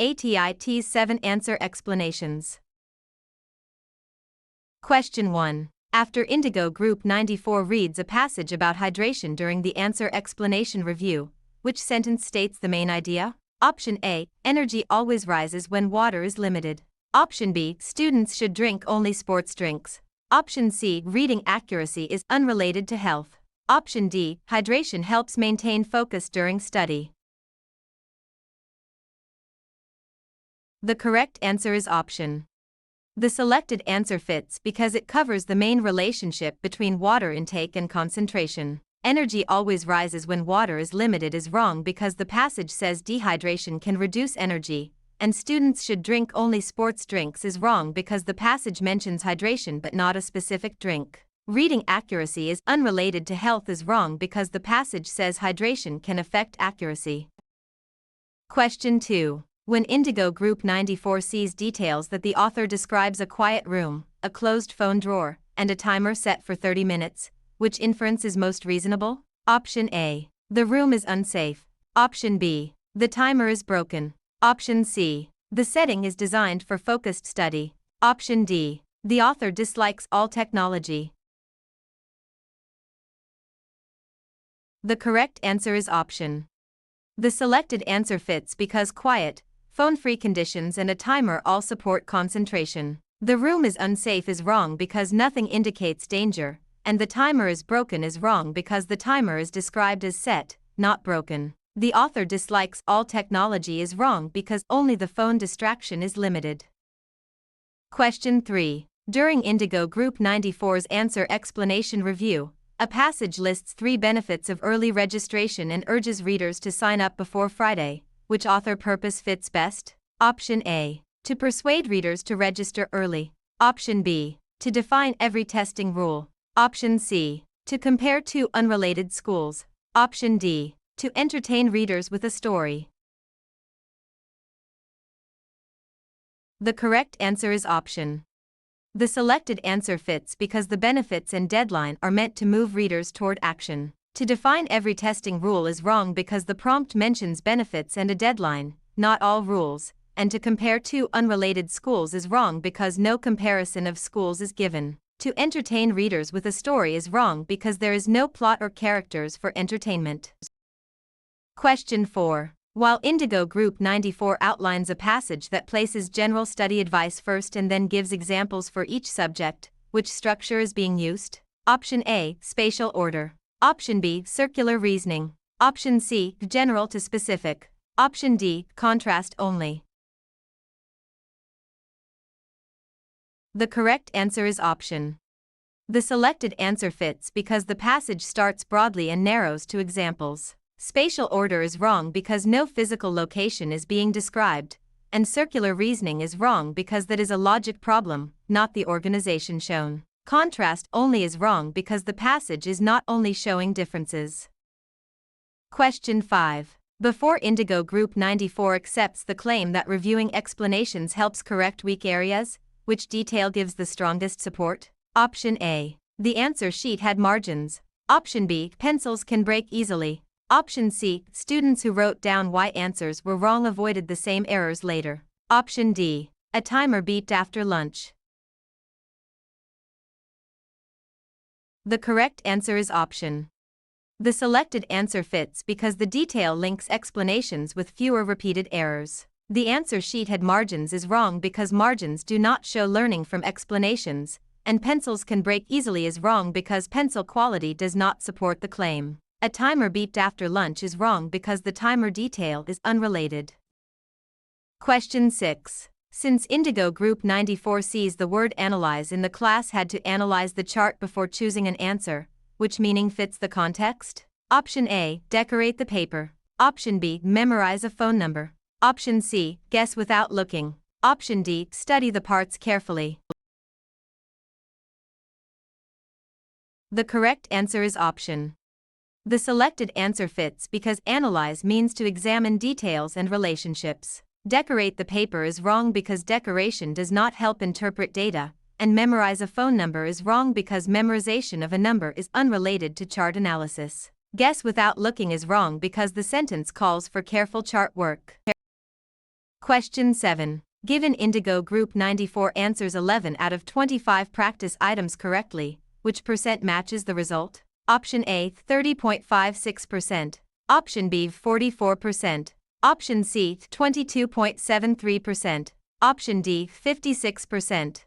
ATI TEAS 7 Answer Explanations. Question 1. After Indigo Group 94 reads a passage about hydration during the answer explanation review, which sentence states the main idea? Option A. Energy always rises when water is limited. Option B. Students should drink only sports drinks. Option C. Reading accuracy is unrelated to health. Option D. Hydration helps maintain focus during study. The correct answer is option. The selected answer fits because it covers the main relationship between water intake and concentration. Energy always rises when water is limited is wrong because the passage says dehydration can reduce energy, and students should drink only sports drinks is wrong because the passage mentions hydration but not a specific drink. Reading accuracy is unrelated to health is wrong because the passage says hydration can affect accuracy. Question 2. When Indigo Group 94 sees details that the author describes a quiet room, a closed phone drawer, and a timer set for 30 minutes, which inference is most reasonable? Option A. The room is unsafe. Option B. The timer is broken. Option C. The setting is designed for focused study. Option D. The author dislikes all technology. The correct answer is option. The selected answer fits because quiet, phone-free conditions and a timer all support concentration. The room is unsafe is wrong because nothing indicates danger, and the timer is broken is wrong because the timer is described as set, not broken. The author dislikes all technology is wrong because only the phone distraction is limited. Question 3. During Indigo Group 94's answer explanation review, a passage lists 3 benefits of early registration and urges readers to sign up before Friday. Which author purpose fits best? Option A. To persuade readers to register early. Option B. To define every testing rule. Option C. To compare 2 unrelated schools. Option D. To entertain readers with a story. The correct answer is option. The selected answer fits because the benefits and deadline are meant to move readers toward action. To define every testing rule is wrong because the prompt mentions benefits and a deadline, not all rules, and to compare 2 unrelated schools is wrong because no comparison of schools is given. To entertain readers with a story is wrong because there is no plot or characters for entertainment. Question 4. While Indigo Group 94 outlines a passage that places general study advice first and then gives examples for each subject, which structure is being used? Option A. Spatial order. Option B. Circular reasoning. Option C. General to specific. Option D. Contrast only. The correct answer is option. The selected answer fits because the passage starts broadly and narrows to examples. Spatial order is wrong because no physical location is being described, and circular reasoning is wrong because that is a logic problem, not the organization shown. Contrast only is wrong because the passage is not only showing differences. Question 5. Before Indigo Group 94 accepts the claim that reviewing explanations helps correct weak areas, which detail gives the strongest support? Option A. The answer sheet had margins. Option B. Pencils can break easily. Option C. Students who wrote down why answers were wrong avoided the same errors later. Option D. A timer beeped after lunch. The correct answer is option. The selected answer fits because the detail links explanations with fewer repeated errors. The answer sheet had margins is wrong because margins do not show learning from explanations, and pencils can break easily is wrong because pencil quality does not support the claim. A timer beeped after lunch is wrong because the timer detail is unrelated. Question 6. Since Indigo Group 94 sees the word analyze in the class had to analyze the chart before choosing an answer, which meaning fits the context? Option A. Decorate the paper. Option B. Memorize a phone number. Option C. Guess without looking. Option D. Study the parts carefully. The correct answer is option. The selected answer fits because analyze means to examine details and relationships. Decorate the paper is wrong because decoration does not help interpret data, and memorize a phone number is wrong because memorization of a number is unrelated to chart analysis. Guess without looking is wrong because the sentence calls for careful chart work. Question 7. Given Indigo Group 94 answers 11 out of 25 practice items correctly, which percent matches the result? Option A, 30.56%. Option B, 44%. Option C, 22.73%. Option D, 56%.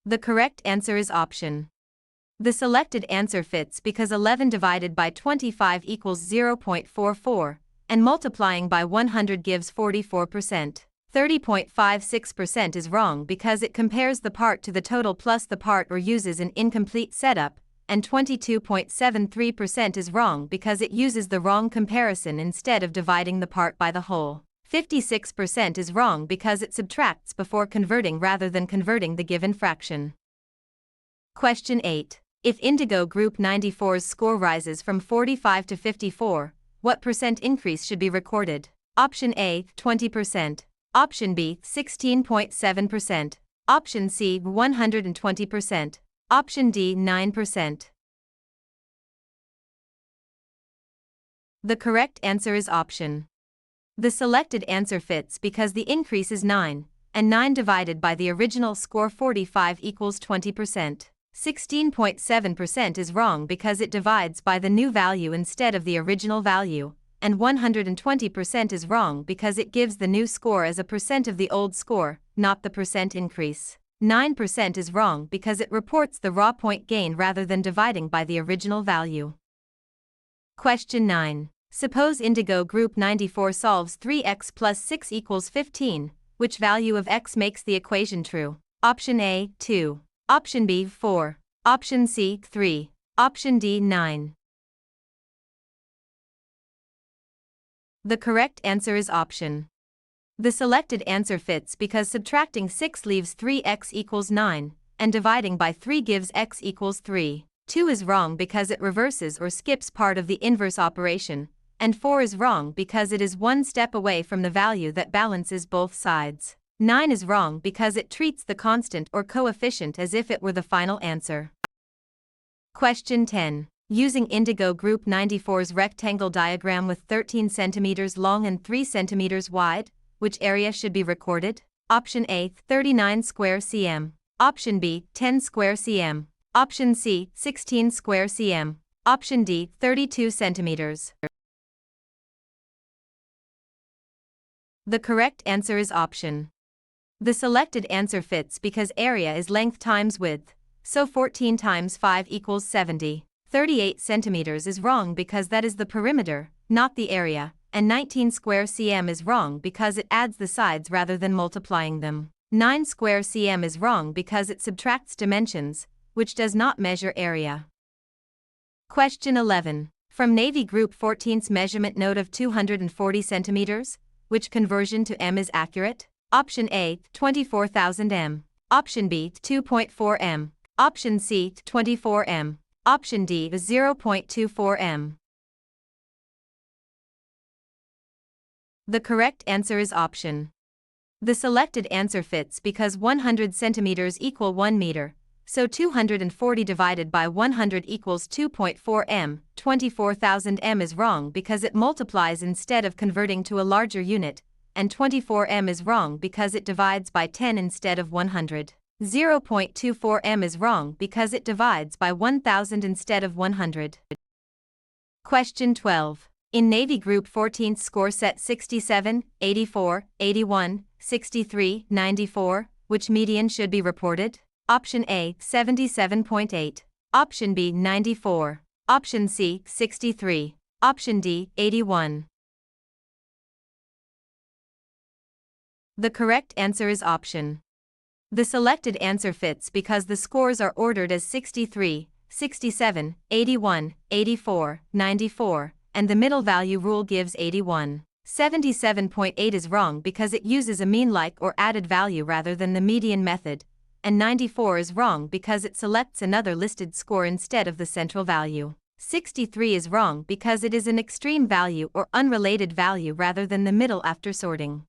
The correct answer is option. The selected answer fits because 11 divided by 25 equals 0.44, and multiplying by 100 gives 44%. 30.56% is wrong because it compares the part to the total plus the part or uses an incomplete setup, and 22.73% is wrong because it uses the wrong comparison instead of dividing the part by the whole. 56% is wrong because it subtracts before converting rather than converting the given fraction. Question 8. If Indigo Group 94's score rises from 45 to 54, what percent increase should be recorded? Option A, 20%. Option B, 16.7%. Option C, 120%. Option D, 9%. The correct answer is option. The selected answer fits because the increase is 9, and 9 divided by the original score 45 equals 20%. 16.7% is wrong because it divides by the new value instead of the original value, and 120% is wrong because it gives the new score as a percent of the old score, not the percent increase. 9% is wrong because it reports the raw point gain rather than dividing by the original value. Question 9. Suppose Indigo Group 94 solves 3x plus 6 equals 15, which value of x makes the equation true? Option A, 2. Option B, 4. Option C, 3. Option D, 9. The correct answer is option. The selected answer fits because subtracting 6 leaves 3x equals 9, and dividing by 3 gives x equals 3. 2 is wrong because it reverses or skips part of the inverse operation, and 4 is wrong because it is one step away from the value that balances both sides. 9 is wrong because it treats the constant or coefficient as if it were the final answer. Question 10. Using Indigo Group 94's rectangle diagram with 13 cm long and 3 cm wide, which area should be recorded? Option A, 39 square cm. Option B, 10 square cm. Option C, 16 square cm. Option D, 32 centimeters. The correct answer is option. The selected answer fits because area is length times width, so 14 times 5 equals 70. 38 centimeters is wrong because that is the perimeter, not the area, and 19 square cm is wrong because it adds the sides rather than multiplying them. 9 square cm is wrong because it subtracts dimensions, which does not measure area. Question 11. From Navy Group 14's measurement note of 240 centimeters, which conversion to m is accurate? Option A, 24,000 m. Option B, 2.4 m. Option C, 24 m. Option D, 0.24 m. The correct answer is option. The selected answer fits because 100 centimeters equal 1 meter, so 240 divided by 100 equals 2.4 m. 24,000 m is wrong because it multiplies instead of converting to a larger unit, and 24 m is wrong because it divides by 10 instead of 100. 0.24 m is wrong because it divides by 1000 instead of 100. Question 12. In Navy Group 14's score set 67, 84, 81, 63, 94, which median should be reported? Option A, 77.8. Option B, 94. Option C, 63. Option D, 81. The correct answer is option. The selected answer fits because the scores are ordered as 63, 67, 81, 84, 94, and the middle value rule gives 81. 77.8 is wrong because it uses a mean-like or added value rather than the median method, and 94 is wrong because it selects another listed score instead of the central value. 63 is wrong because it is an extreme value or unrelated value rather than the middle after sorting.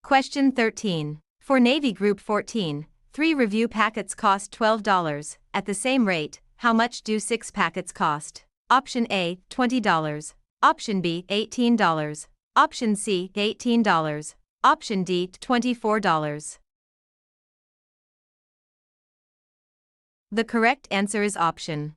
Question 13. For Navy Group 14, 3 review packets cost $12. At the same rate, how much do 6 packets cost? Option A, $20. Option B, $18. Option C, $18. Option D, $24. The correct answer is option.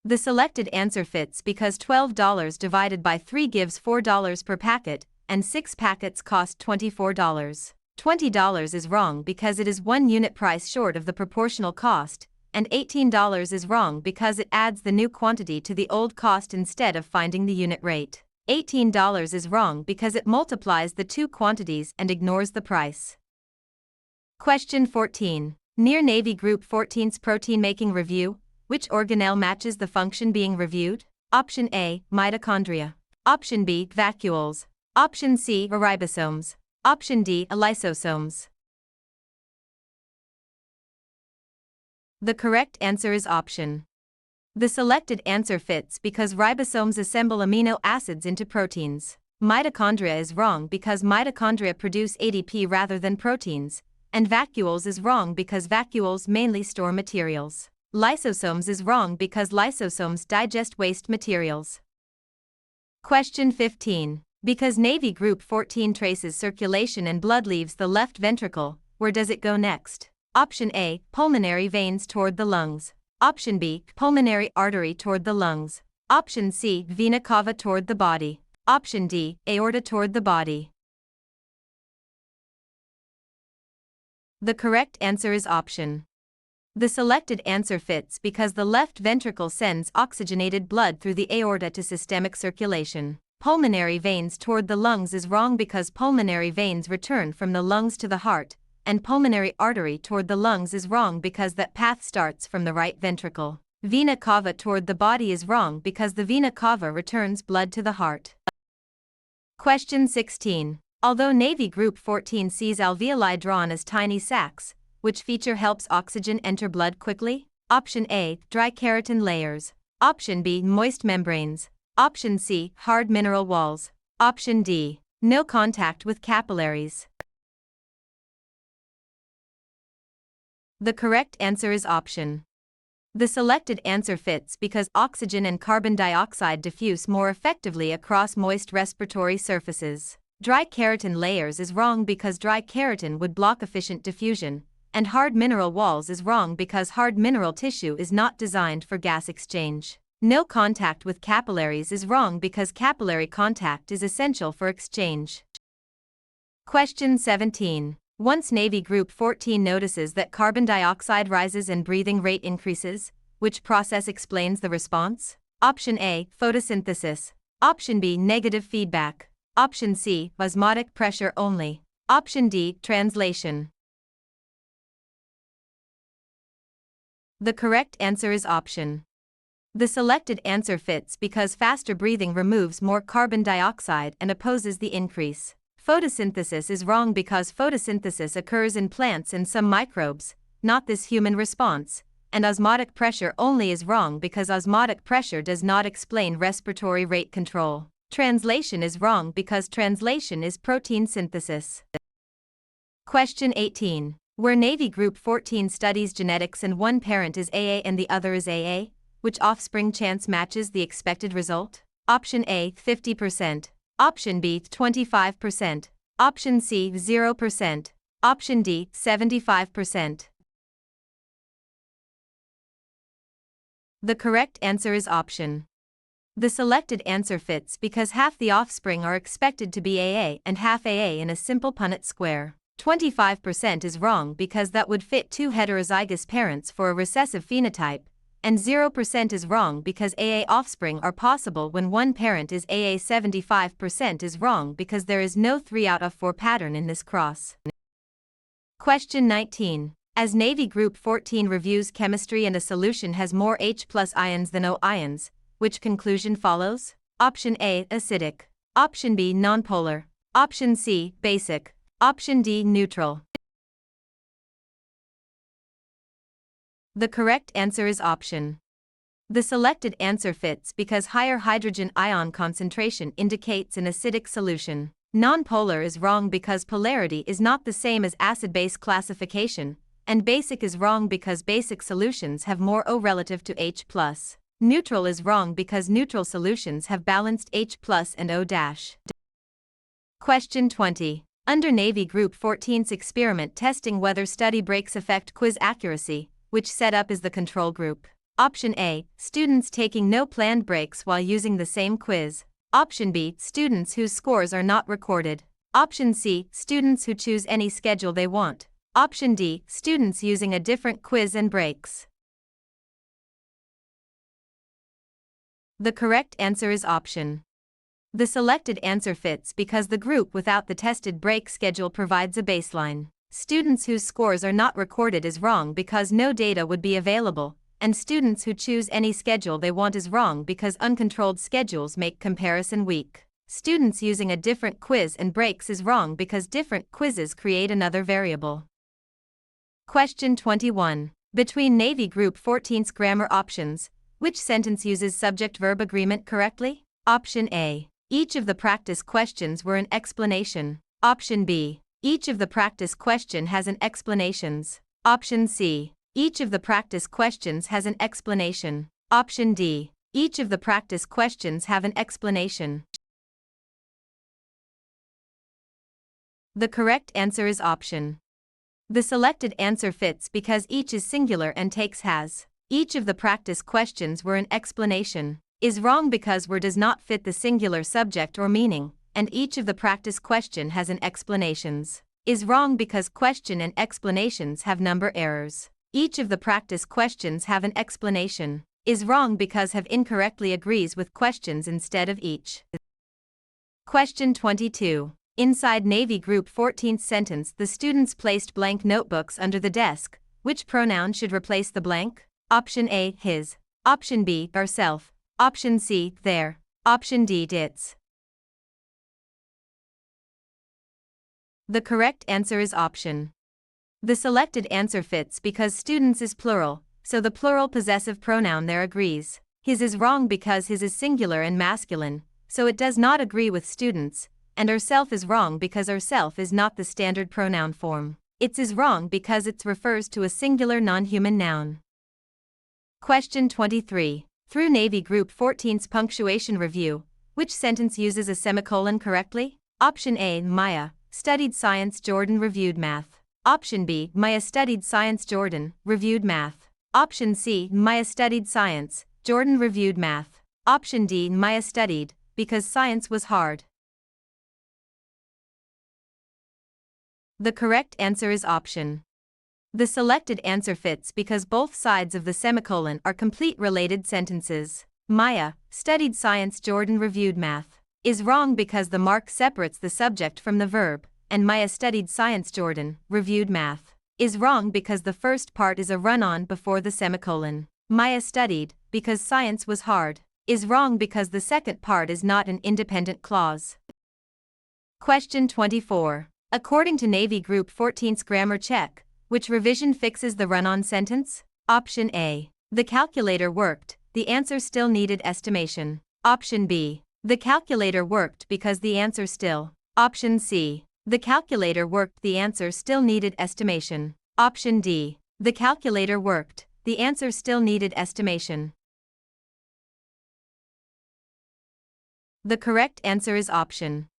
The selected answer fits because $12 divided by 3 gives $4 per packet, and 6 packets cost $24. $20 is wrong because it is 1 unit price short of the proportional cost, and $18 is wrong because it adds the new quantity to the old cost instead of finding the unit rate. $18 is wrong because it multiplies the two quantities and ignores the price. Question 14. Near Navy Group 14's protein-making review, which organelle matches the function being reviewed? Option A, mitochondria. Option B, vacuoles. Option C, ribosomes. Option D, lysosomes. The correct answer is option. The selected answer fits because ribosomes assemble amino acids into proteins. Mitochondria is wrong because mitochondria produce ADP rather than proteins, and vacuoles is wrong because vacuoles mainly store materials. Lysosomes is wrong because lysosomes digest waste materials. Question 15. Because Navy Group 14 traces circulation and blood leaves the left ventricle, where does it go next? Option A, pulmonary veins toward the lungs. Option B, pulmonary artery toward the lungs. Option C, vena cava toward the body. Option D, aorta toward the body. The correct answer is option. The selected answer fits because the left ventricle sends oxygenated blood through the aorta to systemic circulation. Pulmonary veins toward the lungs is wrong because pulmonary veins return from the lungs to the heart, and pulmonary artery toward the lungs is wrong because that path starts from the right ventricle. Vena cava toward the body is wrong because the vena cava returns blood to the heart. Question 16. Although Navy Group 14 sees alveoli drawn as tiny sacs, which feature helps oxygen enter blood quickly? Option A, dry keratin layers. Option B, moist membranes. Option C, hard mineral walls. Option D, no contact with capillaries. The correct answer is option. The selected answer fits because oxygen and carbon dioxide diffuse more effectively across moist respiratory surfaces. Dry keratin layers is wrong because dry keratin would block efficient diffusion, and hard mineral walls is wrong because hard mineral tissue is not designed for gas exchange. No contact with capillaries is wrong because capillary contact is essential for exchange. Question 17. Once Navy Group 14 notices that carbon dioxide rises and breathing rate increases, which process explains the response? Option A, photosynthesis. Option B, negative feedback. Option C, osmotic pressure only. Option D, translation. The correct answer is option. The selected answer fits because faster breathing removes more carbon dioxide and opposes the increase. Photosynthesis is wrong because photosynthesis occurs in plants and some microbes, not this human response, and osmotic pressure only is wrong because osmotic pressure does not explain respiratory rate control. Translation is wrong because translation is protein synthesis. Question 18. Where Navy Group 14 studies genetics and one parent is AA and the other is AA, which offspring chance matches the expected result? Option A, 50%. Option B, 25%. Option C, 0%. Option D, 75%. The correct answer is option. The selected answer fits because half the offspring are expected to be AA and half AA in a simple Punnett square. 25% is wrong because that would fit two heterozygous parents for a recessive phenotype, and 0% is wrong because AA offspring are possible when one parent is AA. 75% is wrong because there is no 3 out of 4 pattern in this cross. Question 19. As Navy Group 14 reviews chemistry and a solution has more H+ ions than O ions, which conclusion follows? Option A, acidic. Option B, nonpolar. Option C, basic. Option D, neutral. The correct answer is option. The selected answer fits because higher hydrogen ion concentration indicates an acidic solution. Nonpolar is wrong because polarity is not the same as acid-base classification, and basic is wrong because basic solutions have more O relative to H+. Neutral is wrong because neutral solutions have balanced H plus and O dash. Question 20. Under Navy Group 14's experiment testing whether study breaks affect quiz accuracy, which setup is the control group? Option A, students taking no planned breaks while using the same quiz. Option B, students whose scores are not recorded. Option C, students who choose any schedule they want. Option D, students using a different quiz and breaks. The correct answer is option. The selected answer fits because the group without the tested break schedule provides a baseline. Students whose scores are not recorded is wrong because no data would be available, and students who choose any schedule they want is wrong because uncontrolled schedules make comparison weak. Students using a different quiz and breaks is wrong because different quizzes create another variable. Question 21. Between Navy Group 14's grammar options, which sentence uses subject-verb agreement correctly? Option A. Each of the practice questions were an explanation. Option B. Each of the practice question has an explanations. Option C. Each of the practice questions has an explanation. Option D. Each of the practice questions have an explanation. The correct answer is option. The selected answer fits because each is singular and takes has. Each of the practice questions were an explanation, is wrong because were does not fit the singular subject or meaning, and each of the practice question has an explanations, is wrong because question and explanations have number errors. Each of the practice questions have an explanation, is wrong because have incorrectly agrees with questions instead of each. Question 22. Inside Navy Group 14th sentence, the students placed blank notebooks under the desk. Which pronoun should replace the blank? Option A, his. Option B, herself. Option C, their. Option D, its. The correct answer is option. The selected answer fits because students is plural, so the plural possessive pronoun there agrees. His is wrong because his is singular and masculine, so it does not agree with students, and herself is wrong because herself is not the standard pronoun form. Its is wrong because it refers to a singular non-human noun. Question 23. Through Navy Group 14's punctuation review, which sentence uses a semicolon correctly? Option A, Maya studied science, Jordan reviewed math. Option B, Maya studied science, Jordan reviewed math. Option C, Maya studied science, Jordan reviewed math. Option D, Maya studied, because science was hard. The correct answer is option. The selected answer fits because both sides of the semicolon are complete related sentences. Maya studied science, Jordan reviewed math is wrong because the mark separates the subject from the verb, and Maya studied science, Jordan reviewed math is wrong because the first part is a run-on before the semicolon. Maya studied because science was hard is wrong because the second part is not an independent clause. Question 24. According to Navy Group 14's grammar check, which revision fixes the run-on sentence? Option A. The calculator worked, the answer still needed estimation. Option B. The calculator worked because the answer still. Option C. The calculator worked, the answer still needed estimation. Option D. The calculator worked, the answer still needed estimation. The correct answer is option.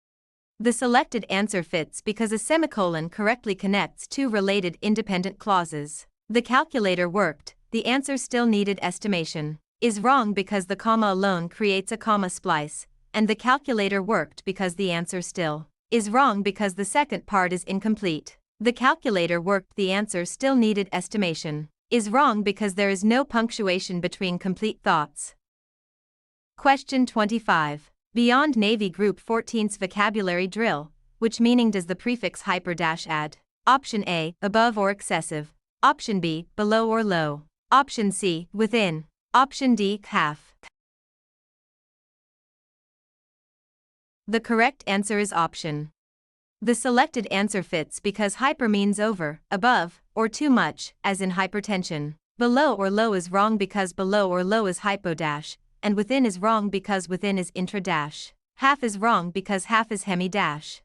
The selected answer fits because a semicolon correctly connects two related independent clauses. The calculator worked, the answer still needed estimation is wrong because the comma alone creates a comma splice, and the calculator worked because the answer still is wrong because the second part is incomplete. The calculator worked, the answer still needed estimation is wrong because there is no punctuation between complete thoughts. Question 25. Beyond Navy Group 14's vocabulary drill, which meaning does the prefix hyper dash add? Option A, above or excessive. Option B, below or low. Option C, within. Option D, half. The correct answer is option. The selected answer fits because hyper means over, above, or too much, as in hypertension. Below or low is wrong because below or low is hypo dash, and within is wrong because within is intra dash. Half is wrong because half is hemi dash.